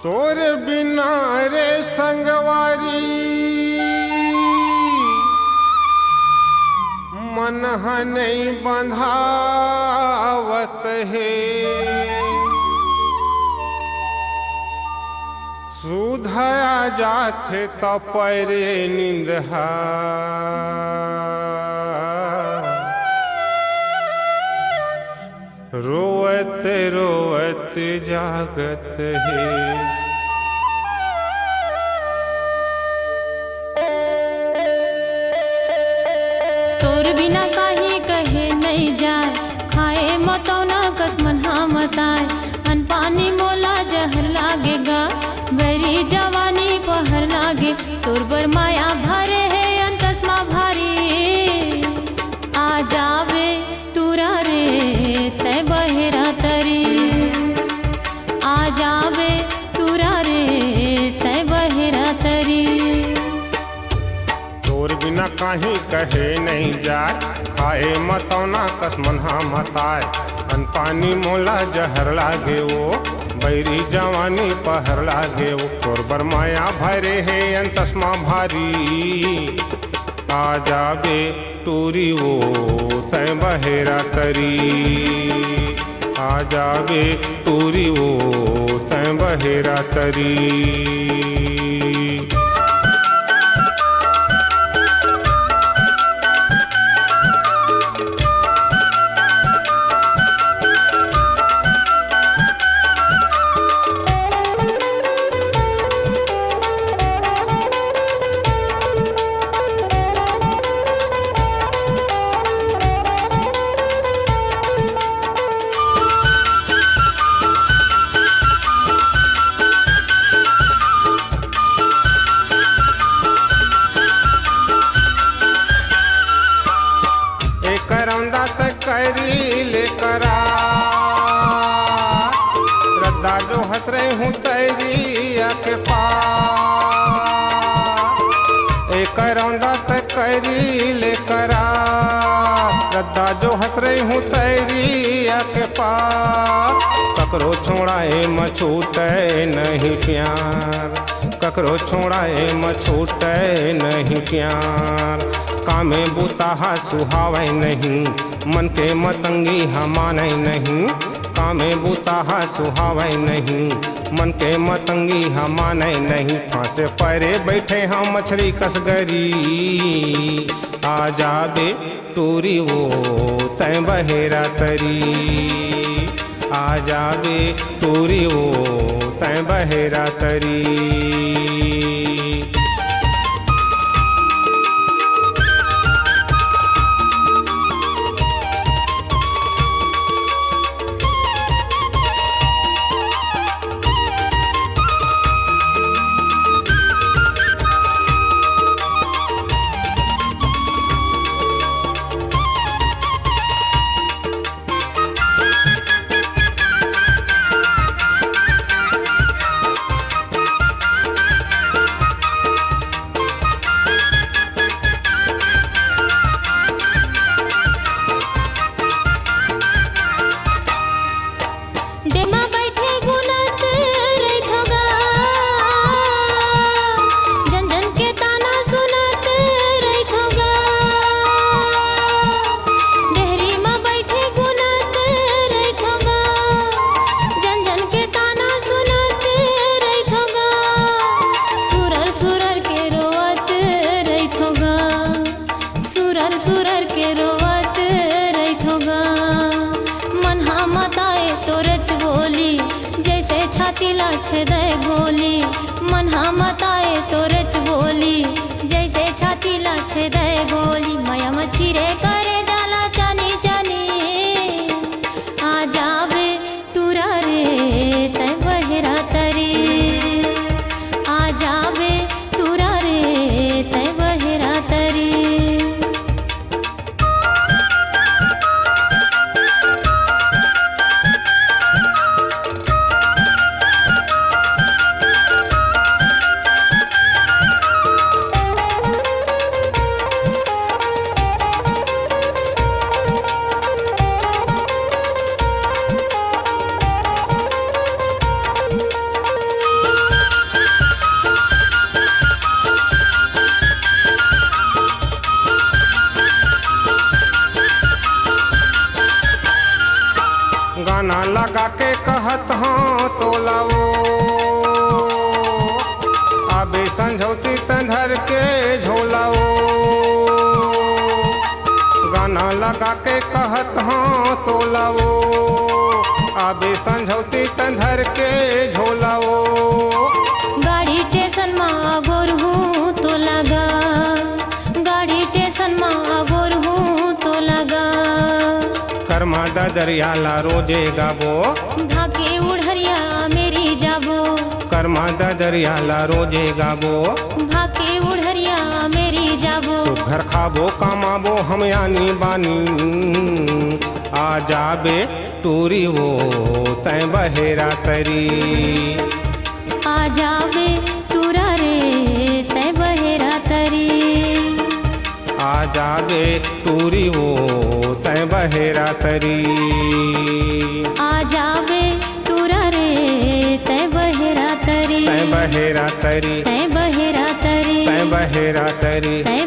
तोर बिना रे संगवारी मन नहीं बंधावत है। सुधया जाथे तो पैरे निंदहा रोवत रोवत जागत है। तोर बिना काहे कहे नहीं जाए, खाए मतौना कसमन मताए। अन पानी मोला जहर लागेगा, बैरी जवानी पहर लागे। तोर बर माया भरे है अंतस्मा भारी, आ जावे तूरा रे तय बहेरा तरी। आ जावे तूरा रे तय बहेरा तरी। तोर बिना काहे कहे नहीं जाए, खाए मतौना कसमन मताए। अन पानी मोला जहर लागे वो, बैरी जवानी पहर लागे वो। तोर बर माया भरे है अंतस्मा भारी, आ जाबे टूरी वो तय बहेरा तरी। आ जाबे टूरी वो तय बहेरा तरी। करौंदा से करी ले करा रद्दा जो हंस रही हूँ तैरिया के पास। एक करौंदा से करी ले करा रद्दा जो हंस रही हूँ तैरिया के पास। ककरो छोड़ाए मछूटे नहीं प्यार, ककरो छोड़ाए मछूटे नहीं प्यार। कामे बुताहा सुहावे नहीं, मन के मतंगी हमाने नहीं। कामे बुताहा सुहावे नहीं, मन के मतंगी हमाने नहीं। फांसे परे बैठे हम मछली कसगरी, आ जाबे टूरी वो तय बहेरा तरी। आ जाबे टूरी वो तय बहेरा तरी। सुरर के रोवत रही होगा, मन मताए तो रच बोली जैसे छाती ला छेदे गोली। मन मताए तो रच बोली जैसे छाती ला छेदे गोली। माया मच्छी रे करे जाला जानी जानी, आ जाबे तूरा रे तय बहेरा तरी। आ जाबे तूरा रे तय बहेरा तरी। गाना लगा के कहत हाँ तोलाओ आबे संझौती तंधर के झोलाओ गाना लगा के कहत हाँ तोलाओ आबे संझौती तंधर के झोलाओ गाड़ी स्टेशन में गोर हूँ तो लगा गाड़ी स्टेशन में गोर हूँ तो लगा कर्मा दरियाला रोजे गाबो भाके उड़हरिया मेरी जाबो कर्मा दरियाला रोजे गाबो भाके उड़हरिया मेरी जाबो सुघर खाबो कमाबो हम यानी बानी आ जाबे टूरी वो तय बहेरा तरी आ जाबे तूरा रे तय बहेरा तरी आ जाबे टूरी वो तय बहेरा तरी आ जाबे तूरा रे तय बहेरा तरी तय बहेरा तरी तय बहेरा तरी तय बहेरा तरी तय